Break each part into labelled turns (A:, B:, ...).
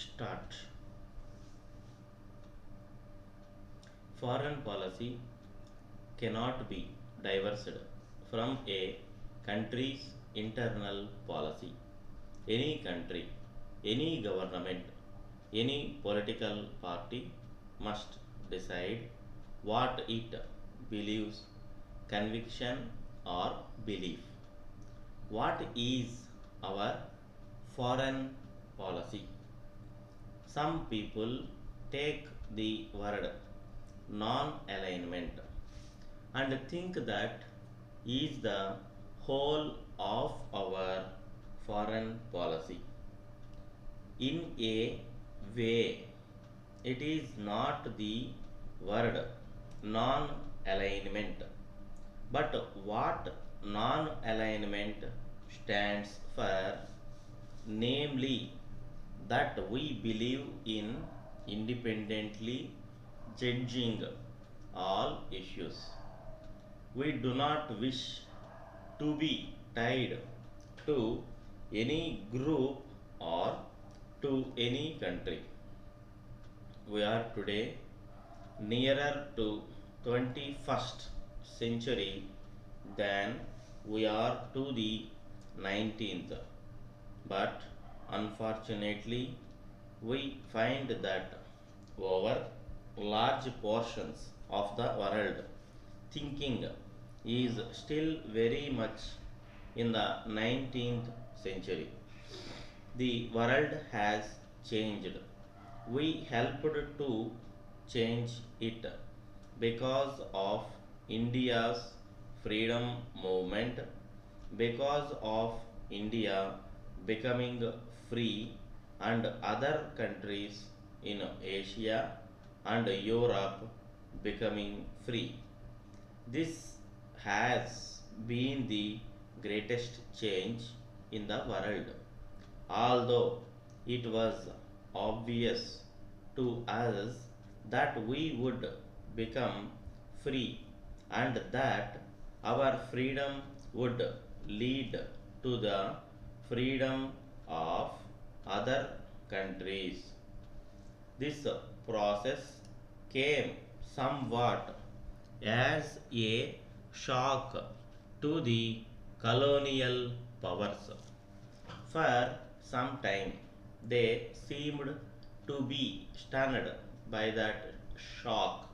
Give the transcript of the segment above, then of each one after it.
A: Start. Foreign policy cannot be divorced from a country's internal policy. Any country, any government, any political party must decide what it believes, conviction or belief. What is our foreign policy? Some people take the word non alignment and think that is the whole of our foreign policy. In a way, it is not the word non alignment, but what non alignment stands for, namely, that we believe in independently judging all issues. We do not wish to be tied to any group or to any country. We are today nearer to 21st century than we are to the 19th. But unfortunately, we find that over large portions of the world, thinking is still very much in the 19th century. The world has changed. We helped to change it because of India's freedom movement, because of India becoming free and other countries in Asia and Europe becoming free. This has been the greatest change in the world. Although it was obvious to us that we would become free and that our freedom would lead to the freedom of other countries. This process came somewhat as a shock to the colonial powers. For some time, they seemed to be stunned by that shock,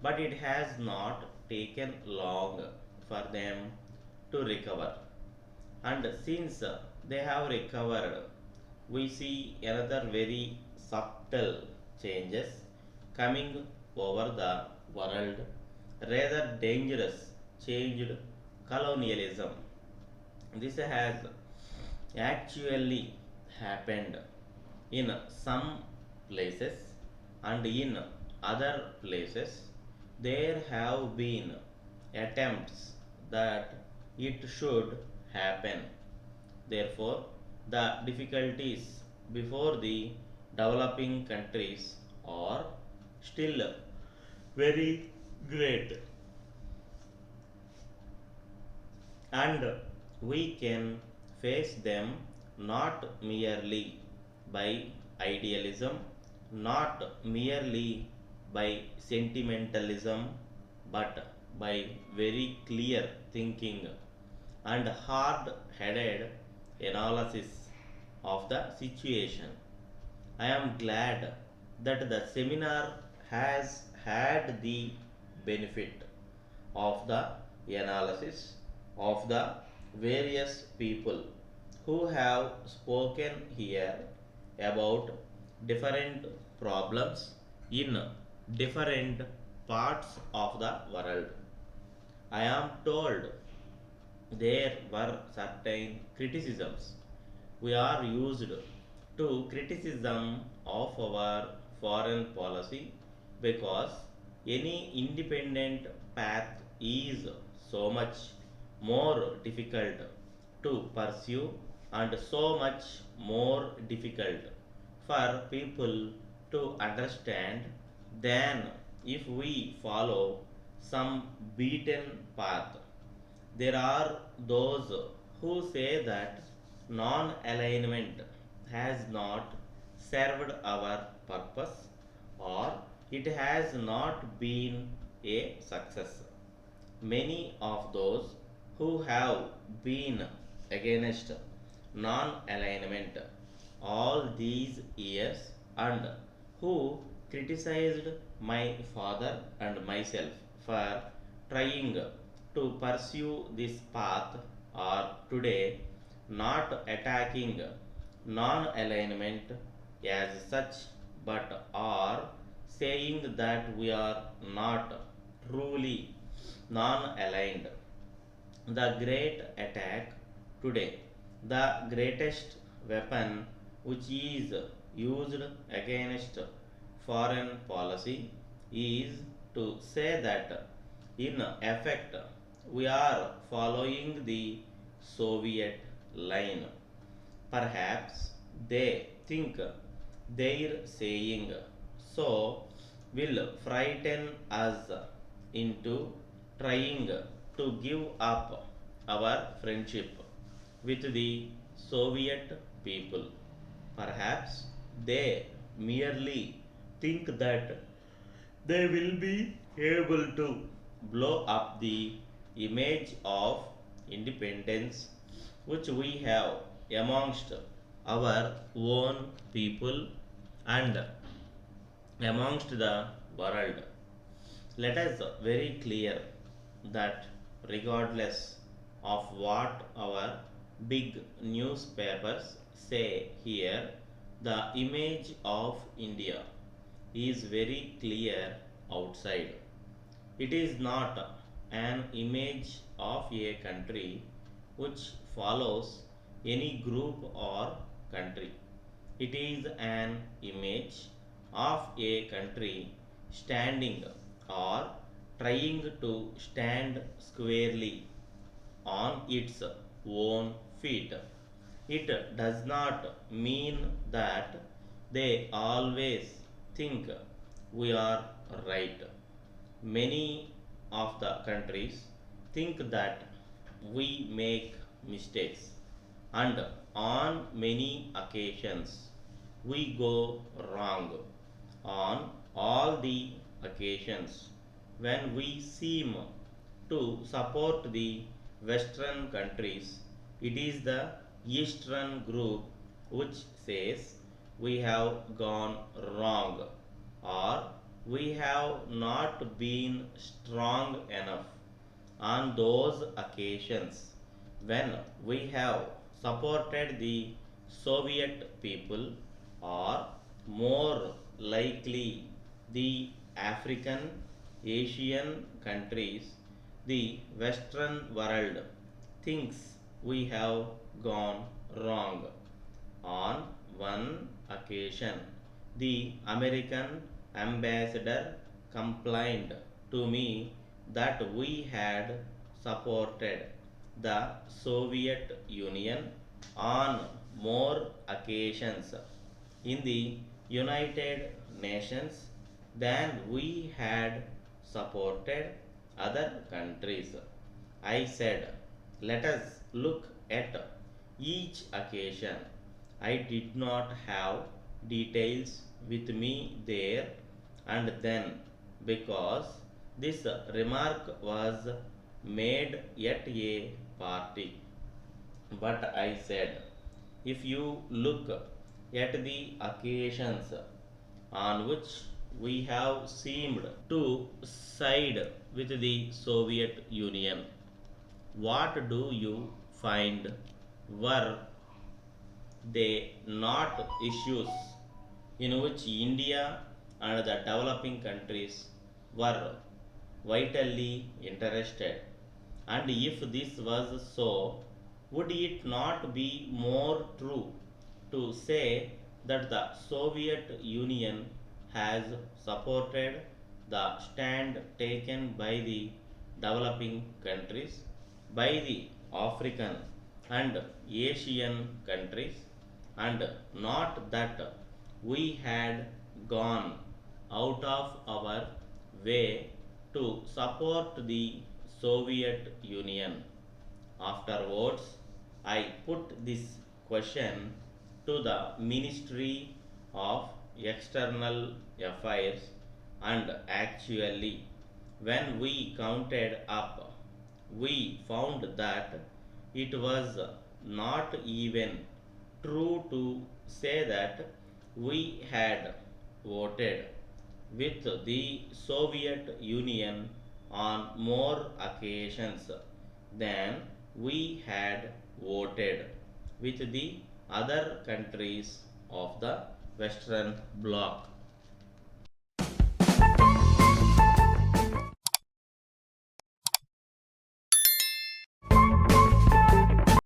A: but it has not taken long for them to recover. And since they have recovered, we see another very subtle changes coming over the world, rather dangerous changed colonialism. This has actually happened in some places, and in other places there have been attempts that it should happen. Therefore, the difficulties before the developing countries are still very great, and we can face them not merely by idealism, not merely by sentimentalism, but by very clear thinking and hard headed analysis of the situation. I am glad that the seminar has had the benefit of the analysis of the various people who have spoken here about different problems in different parts of the world. I am told there were certain criticisms. We are used to criticism of our foreign policy because any independent path is so much more difficult to pursue and so much more difficult for people to understand than if we follow some beaten path. There are those who say that non alignment has not served our purpose or it has not been a success. Many of those who have been against non alignment all these years and who criticized my father and myself for trying to pursue this path are today not attacking non alignment as such but are saying that we are not truly non aligned. The great attack today, the greatest weapon which is used against foreign policy, is to say that in effect we are following the Soviet line. Perhaps they think their saying so will frighten us into trying to give up our friendship with the Soviet people. Perhaps they merely think that they will be able to blow up the image of independence which we have amongst our own people and amongst the world. Let us very clear that regardless of what our big newspapers say here, the image of India is very clear outside. It is not an image of a country which follows any group or country. It is an image of a country standing or trying to stand squarely on its own feet. It does not mean that they always think we are right. Many of the countries think that we make mistakes, and on many occasions we go wrong. On all the occasions when we seem to support the Western countries, it is the Eastern group which says we have gone wrong or we have not been strong enough. On those occasions when we have supported the Soviet people, or more likely the African, Asian countries, the Western world thinks we have gone wrong. On one occasion, the American ambassador complained to me that we had supported the Soviet Union on more occasions in the United Nations than we had supported other countries. I said, let us look at each occasion. I did not have details with me there and then because this remark was made at a party. But I said, if you look at the occasions on which we have seemed to side with the Soviet Union, what do you find? Were they not issues in which India and the developing countries were vitally interested? And if this was so, would it not be more true to say that the Soviet Union has supported the stand taken by the developing countries, by the African and Asian countries, and not that we had gone out of our way to support the Soviet Union? Afterwards, I put this question to the Ministry of external affairs, and actually, when we counted up, we found that it was not even true to say that we had voted with the Soviet Union on more occasions than we had voted with the other countries of the Western Bloc.